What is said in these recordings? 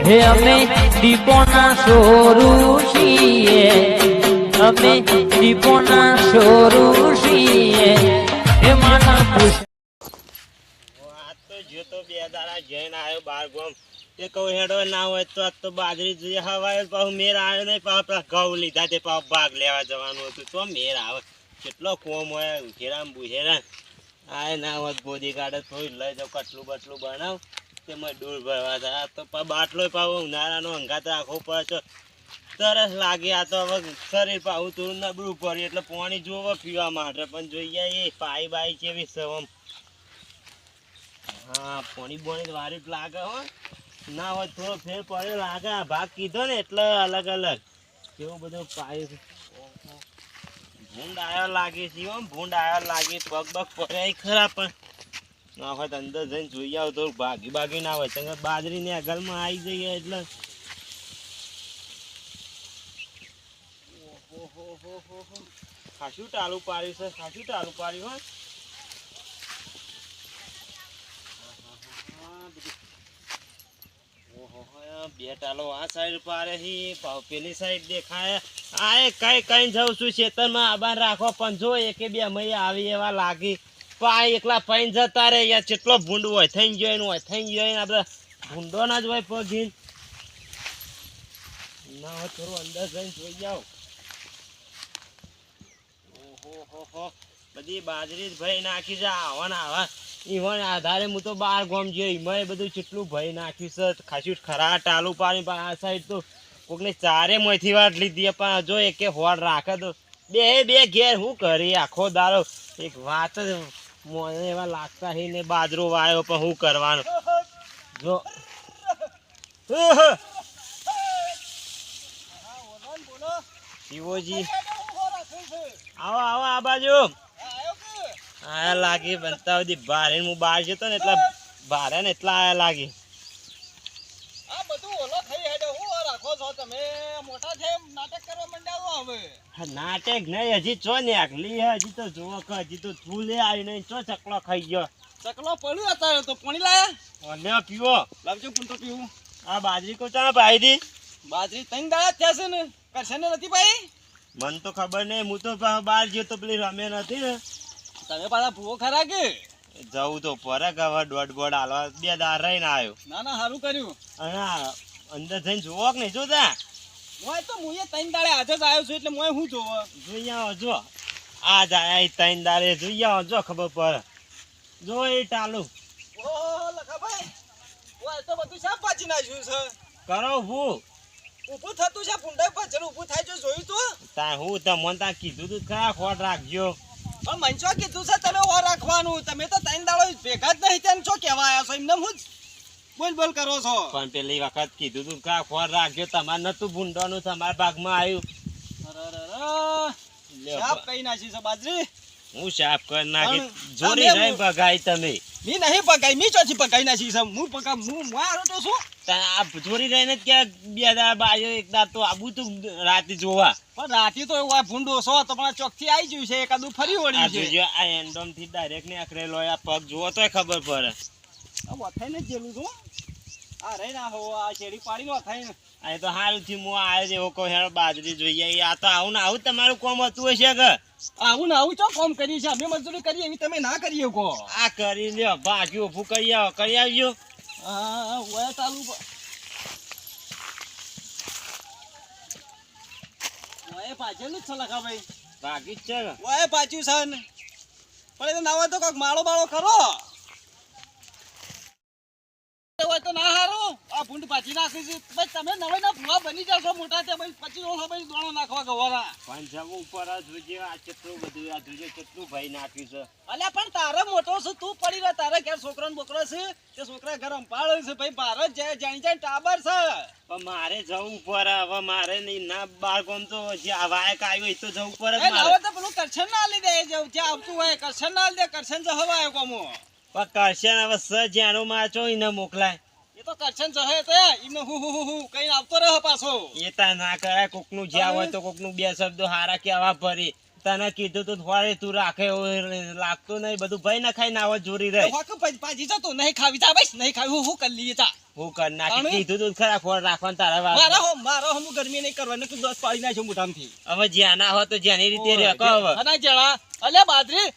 હે અમે દીપોના સોરું છીએ, અમે દીપોના સોરું છીએ. હે માના પૂછ આજ તો જો તો બે દાડા જઈને આવ્યો બાર ગોમ તે કહું હેડો ના હોય તો આજ તો બાજરી જોઈએ હવાય પાછું મેર આવ્યો નહીં પાછા ઘઉં લીધા તે પાછું ભાગ લેવા જવાનું હતું તો મેર આવે કેટલો કોમ હોય ઉઘેરામ બુઘેરા આ ના હોત ગોદી કાઢે થોડી લઈ જાવ કટલું બટલું બનાવ તેમાં ડોળ ભરવા થાય તો બાટલો પાછો ઉનાળાનો અંગાત રાખવો પડે તરસ લાગે આ તો હવે શરીર પાછું થોડું નબળું પડ્યું એટલે પાણી જોવે પીવા માટે પણ જોઈએ એ પાઈ બાઈ કેવી સવમ હા પાણી બોણી વારી જ લાગે હો ના હોય થોડો ફેર પડ્યો લાગે આ ભાગ કીધો ને એટલે અલગ અલગ કેવું બધું પાયું ભૂંડ આવ્યો લાગે છે ભૂંડ આવ્યો લાગે પગ બગ પડ્યા ખરા પણ ના હોય તો અંદર જઈને જોઈ આવ તો ભાગી ભાગી ના હોય તમે બાજરીને અગલમાં આવી જઈએ એટલે ખાસું ટાળું પાડ્યું છે ખાસું ટાળું પાડ્યું હોય બે ટાલો આ સાઈડ પાડે પેલી સાઈડ દેખાય આ કઈ કઈ જઉં છું ખેતરમાં આબાન રાખો પણ જો એકે બે મૈયા આવી એવા લાગી પાય એકલા પાઈને જતા રે યાર કેટલો ભૂંડ હોય થઈ ગયો હોય થઈ ગયો આપણે ભૂંડો ના જ હોય પગી ના હોય થોડું અંદર જઈને જોઈ જાઓ ઓહો બધી બાજરી જ ભાઈ નાખી છે આવા ને આવા ઈવન આધારે હું તો બાર ગોમ જોઈ મેં બધું કેટલું ભાઈ નાખ્યું છે ખાસું ખરા ટાલું પાડી આ સાઈડ તો કોકને ચારે માંથી વાર લીધી પણ જો એકે હોડ રાખે તો બે ઘેર શું કરી આખો દારો એક વાત જ મને એવા લાગતા હી ને બાજરો વાયો પણ શું કરવાનું જો શિવોજી આવો આવો આ બાજુ આયા લાગી બનતા બધી ભારે હું બહાર જતો ને એટલા ભારે ને એટલા આયા લાગી આ બધું ઓલો થઈ હેડે હું રાખો છો તમે મોટા છે નાટક કરવા મંડ્યા હવે નાટક નહીં હજી ચો ને આખલી હજી તો જોવો કે હજી તો ફૂલે આવી નહીં ચો ચકલો ખાઈ ગયો ચકલો પડ્યું અત્યારે તો પાણી લાયા અને પીવો લાવજો કોણ તો પીવું આ બાજરી કો ચા ભાઈ દી બાજરી ત્રણ દાડા થયા છે ને કરશે ને નથી ભાઈ મને તો ખબર નહીં હું તો બહાર ગયો તો પેલી રમે નથી ને તમે પાછા ભૂવો ખરા કે જવું તો પડે કે હવે દોઢ હાલવા બે દાર રહીને આવ્યો ના ના સારું કર્યું અને અંદર જઈને જોવો કે નહીં જોતા મોય તો મુએ ત્રણ દાડે આજે જ આવ્યો છું એટલે મોય હું જોવો જોઈ આવો જો આ જાય ત્રણ દાડે જોઈ આવો જો ખબર પડે જો એ ટાલું ઓહો લખા ભાઈ ઓય તો બધું સાફ પાછી નાખ્યું છે કરો હું ઊભું થતું છે પુંડાઈ પાછળ ઊભું થાય છે જોયું તું તા હું તમને તા કીધું તું ખરા ખોટ રાખજો પણ મંચો કીધું છે તને ઓર રાખવાનું તમે તો ત્રણ દાડો ભેગા જ નહીં ત્યાં શું કહેવા આવ્યા છો એમને હું બોલ કરો છો પણ પેલી વખત કીધું તું ખરા ખોટ રાખજો તમારે નતું ભૂંડવાનું તમારા ભાગમાં આવ્યું સાફ કઈ નાખી છે બાજરી હું સાફ કરી નાખી જોડી રહી પગાઈ તમે મી નહીં પકાઈ મી ચોથી પકાઈ નાખી છે હું મારો તો શું આ જોડી રહીને જ ક્યાં બે દાડા બાયો એક દાડ તો આબુ તું રાતે જોવા પણ રાતે તો એવું ભૂંડો છો તો પણ ચોકથી આવી ગયું છે એકાદું ફરી વળ્યું છે જોજો આ એન્ડોમ થી ડાયરેક્ટ ને આખરેલો આ પગ જોવો તોય ખબર પડે આ વથાઈને જ જેલું છું આ રહી ના હો આ શેરી પાડી નો થાય આ તો હાલ થી હું આવ્યો એવો કહો હેડો બાજરી જોઈએ આ તો આવું ને આવું તમારું કોમ હતું હશે કે આવું ને આવું ચો કોમ કર્યું છે અમે મજૂરી કરીએ એવી તમે ના કરીએ કો આ કરી લ્યો ભાગ્યું ઊભું કરી આવજો હા ઓય ચાલુ ઓય પાછળનું જ છે લખા ભાઈ ભાગી જ છે ઓય પાછું છે ને પણ એ ના હોય તો કોક માળો બાળો કરો હોય તો ના હારું આ ભૂંડ પાછી નાખી છે ભાઈ તમે નવે ના ભૂવા બની જશો મોટા તે ભાઈ પછી દોણો નાખવા ગવાના પણ જવું ઉપર જોજે આ કેટલું બધું આ જોજે કેટલું ભાઈ નાખ્યું છે અલ્યા પણ તારે મોટો છે તું પડી રહ્યો તારે ઘેર છોકરો ને બોકરો છે તે છોકરા ઘર અંપાળે છે ભાઈ ભારત જાય જાણી ટાબર છે પણ મારે જવું પડે હવે મારે નહીં ના બાર ગમ તો જે વાયક આવ્યો એ તો જવું પડે હવે તો પેલું કરશન ના લીધે જવું જ્યાં આવતું હોય કરશન ના લીધે કરશન જ હવે આવ્યો કોમો પણ કરશન હવે સ જ્યાંનો માચો એને મોકલાય એ તો કરશન જહે તો એમને હું કઈ આવતો રહે પાછો એ તા ના કરાય કોકનું જ્યાં હોય તો કોકનું બે શબ્દો હારા કેવા ભરી તને કીધું તું થોડી તું રાખે એવું લાગતું નહીં બધું ભાઈ ના ખાઈ ના જોરી રહે હોક ભાજી જતો નહીં ખાવી જા બસ નહીં ખાવી હું કરી લઈએ તા હું કર નાખી તમે? કીધું તું ખરા ખોર રાખવાનું તારા વાત મારો હું ગરમી નહીં કરવાની તું 10 પાડી નાખ્યો મોઢામાંથી હવે જ્યાં ના હોય તો જેની રીતે રે કહો હવે અને જણા અલે બાજરી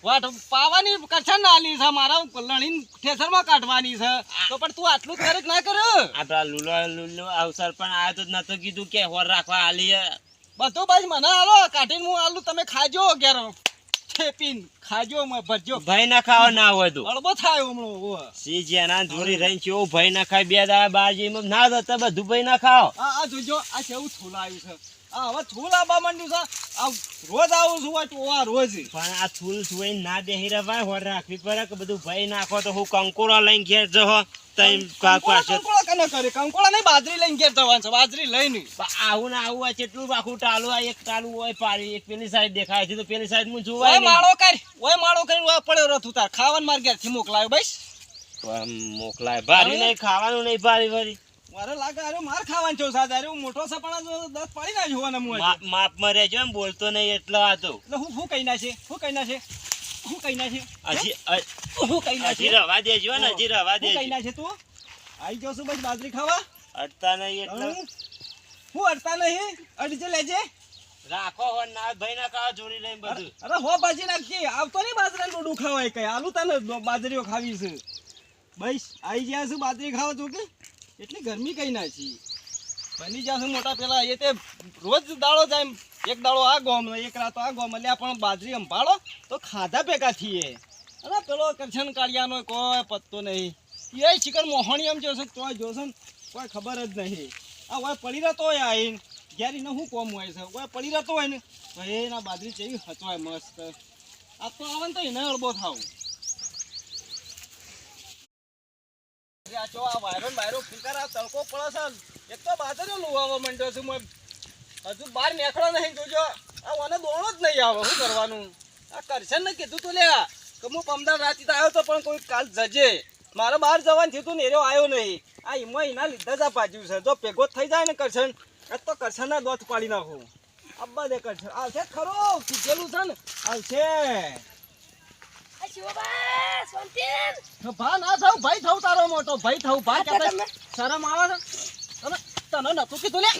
વાટ પાવાની કરછા ના આલી છે મારા લણીન ઠેસરમાં કાઢવાની છે તો પણ તું આટલું જ કરે કે ના કર આપડા લુલો અવસર પણ આયો તો નતો કીધું કે હોર રાખવા આલી બધું બાજ મને આલો કાઢીને હું આલું તમે ખાજો ઘેર ખેપીન ખાજો મે ભરજો ભાઈ ના ખાવા ના હોય તો અળબો થાય હમણો સી જેના જોરી રહીને કેવું ભાઈ ના ખાય બે દાડા બાજીમાં ના દતા બધું ભાઈ ના ખાઓ આ જોજો આ કેવું થૂલ આવ્યું છે આ હવે થૂલ આબા માંડ્યું છે આ રોજ આવું છું આ ટોવા રોજ પણ આ થૂલ સુઈ ના બેહી રવાય હોર રાખવી પડે કે બધું ભાઈ નાખો તો હું કંકોડો લઈને ઘેર જહો તઈ પાછો કંકોળા કને કરે કંકોળા નહીં બાજરી લઈને ઘેર જવાનું છે બાજરી લઈને આવું ને આવું આ કેટલું આખું ટાલું આ એક ટાલું હોય પાડી એક પેલી સાઈડ દેખાય છે તો પેલી સાઈડ હું ઓય જોવાય માળો કર ઓય માળો કરીને ઓય પડ્યો રથ ઉતાર ખાવાનું માર ઘેરથી મોકલાયો બસ મોકલાય ભારી નહીં ખાવાનું નહીં ભારી ભારી મારે લાગે અરે માર ખાવાનું છે સાદા અરે હું મોટો છે પણ 10 પાડી ના જોવાના હું માપ માં રહેજો એમ બોલતો નહીં એટલે આ તો એટલે હું કઈ ના છે હું કઈ ના છે હું કઈ ના છે હજી હું કઈ ના છે હજી રવા દેજો ને હજી રવા હું કઈ દેજો ના છે તું આઈ ગયો છું બસ બાજરી ખાવા અડતા નહીં એટલે હું અડતા નહીં અડજે લેજે રાખો હો ના ભાઈ ના ખાવા જોડી લઈને બધું અરે હો ભાજી નાખી આવતો નહીં બાજરાનું ડોડું ખાવાય કઈ આલુ તને બાજરીઓ ખાવી છે બસ આઈ ગયા છે બાજરી ખાવા તો કે એટલી ગરમી કઈ ના છે બની જશે મોટા પેલા એ તે રોજ દાડો જાય એક દાડો આ ગોમ એક રાતો આ ગોમ એટલે પણ બાજરી અંભાળો તો ખાધા ભેગા થઈએ અરે પેલો કરશન કાળિયાનો કોઈ પત્તો નહીં એ ચિકન મોહણી એમ જોશે તોય જોશે ને કોઈ ખબર જ નહીં આ હોય પડી રહેતો હોય આઈને ઘેર એને શું કોમ હોય છે હોય પડી રહેતો હોય ને તો એના બાજરી જેવી હચવાય મસ્ત આ તો આવે ને તો એને અળબો થાવ આ જો આ વાયરો ફિકર આ તડકો પડે છે એક તો બાજરીઓ લુવાવા માંડ્યો છું હજુ બહાર નીકળો નહીં જોજો આ મને દોણો જ નહીં આવે શું કરવાનું આ કરશન ને કીધું તું લ્યા કે હું પમદાર રાતી આવ્યો તો પણ કોઈ કાલ જજે મારે બહાર જવાનું થયું ને એરો આવ્યો નહીં આ એમાં એના લીધા જ આ ભાજ્યું છે જો ભેગો થઈ જાય ને કરશન તો કરશનના દોત પાડી નાખું અબ્બા દે કરશન આવશે ખરો કીધેલું છે ને આવશે ભા ના થાવ ભાઈ થાવ તારો મોટો ભાઈ થાવ ભા કે શરમ આવે છે તને નતું કીધું લે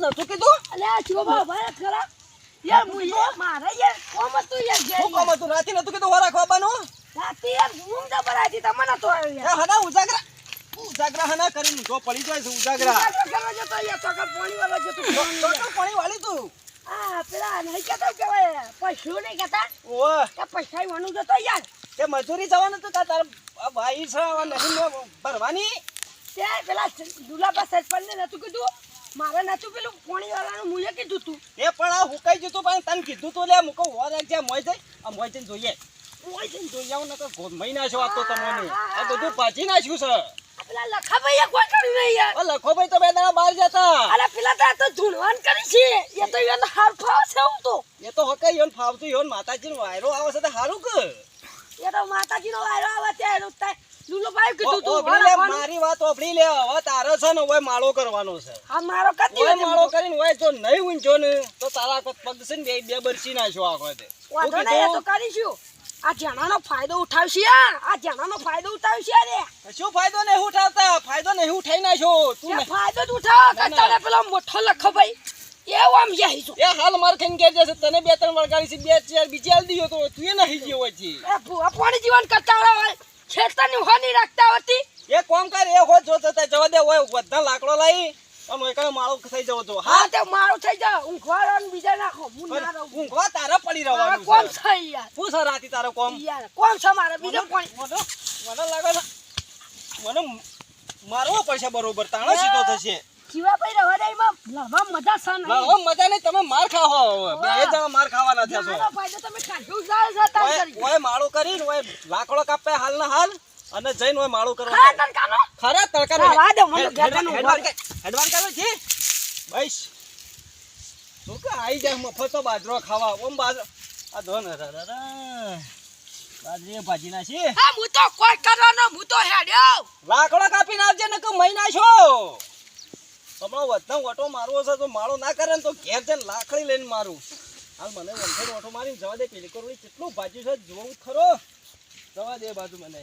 નતું કીધું અલ્યા શિવબા ભાઈ ખરા યાર મુએ મારે યાર કોમ હતું યાર ઘેર શું કામ હતું રાતી નતું કીધું હોરા ખવાવાનું રાતે યાર ઊંઘ દબરાતી તમને તો આવ્યો એ યાર હના ઉજાગરા હના કરીને તો પડી જાય છે ઉજાગરા કરવા જતો યાર તો પાણી વાળો જતો તો પાણી વાળી તું આ પેલા નહીં કહેતા કેવાય પૈસા નહીં કહેતા ઓ કે પૈસા વાનું જતો યાર તે મજૂરી જવાનું તો તાર ભાઈ છે નહીં ભરવાની તે પેલા દુલા પાસે સરપંચ ને નતું કીધું મારે નતું પેલું પાણી વાળાનું મુએ કીધું તું એ પણ આ હુકાઈ જતું પણ તને કીધું તું લે મુકો હોર રાખજે મોય જઈ આ મોય જઈને જોઈએ મોય જઈને જોઈ આવું ને તો મહિના છો આપતો તમને આ બધું ભાજી નાખ્યું છે આ પેલા લખાભાઈએ કોઈ કર્યું નહીં યાર ઓ લખો ભાઈ તો બે દાડા બહાર જતા અરે પેલા તો ધૂણવાન કરી છે એ તો એને હાર ફાવ છે હું તો એ તો હકાઈ યોન ફાવતું યોન માતાજીનો વાયરો આવે છે તો હારું કે એ તો માતાજીનો વાયરો આવે ત્યારે લુલો ભાઈ કીધું તું ઓબળી લે મારી વાત ઓબળી લે હવે તારે છે ને ઓય માળો કરવાનો છે આ મારો કતી ઓય માળો કરીને ઓય જો નહીં ઊંચો ને તો તારા પગ છે ને બે બરસી નાખ્યો આખો તે વાંધો નહીં એ તો કરીશું આ જણાનો ફાયદો ઉઠાવશે આ જણાનો ફાયદો ઉઠાવશે રે શું ફાયદો નહીં ઉઠાવતા ફાયદો નહીં ઉઠાઈ નાખ્યો તું એ ફાયદો જ ઉઠાવ કતારે પેલો મોઠો લખો ભાઈ એવું આમ જાય છો એ હાલ માર ખાઈને ઘેર જશે તને બે ત્રણ વળગાડી છે બે ચાર બીજી હાલ દીયો તો તું એ નહીં ગયો હોય એ ભૂવા પાણી જીવન કરતા હોય ખેતરની હોની રાખતા હતી એ કોમ કર એ હો જો જતા જવા દે ઓય બધા લાકડો લાવી અને ઓય કને માળો થઈ જવો તો હા તે મારું થઈ જા ઊંઘવાળો ને બીજા નાખો હું ના રહું ઊંઘવા તારા પડી મારે રહેવાનું કોમ છે છે યાર હું સર રાતી તારો કોમ યાર કોમ છે મારે બીજો પાણી મને લાગે છે મને મારવો પડશે બરોબર તાણો સીધો થશે જીવા ભાઈ રહો દે એમાં લડવા મજા છે નહીં લાવો મજા નહીં તમે માર ખાવો હવે બે જણા માર ખાવાના થયા છો જણાનો ફાયદો તમે કાઢ્યું જાય છે તાર કરી ઓય માળો કરીને ઓય લાકડો કાપે હાલ ના હાલ અને જઈને ઓય માળો કરવા હા તન કાનો ખરા તડકા રવા દે મને ઘેરનું હેડવાન કરો છે બસ તો કે આઈ જાય મફતો બાજરો ખાવા ઓમ બાજરો આ ધોન બાજરી ભાજી ના છે હા હું તો કોઈ કરવાનો હું તો હેડ્યો લાકડો કાપીને આવજે ને કે મહિના છો હમણાં વધતા ઓટો મારવો છે તો માળો ના કરે ને તો ઘેર જઈને લાકડી લઈને મારું હાલ મને વંઠેનો ઓટો મારીને જવા દે પેલી કરોડી કેટલું ભાજ્યું છે જોવું જ ખરો જવા દે એ બાજુ મને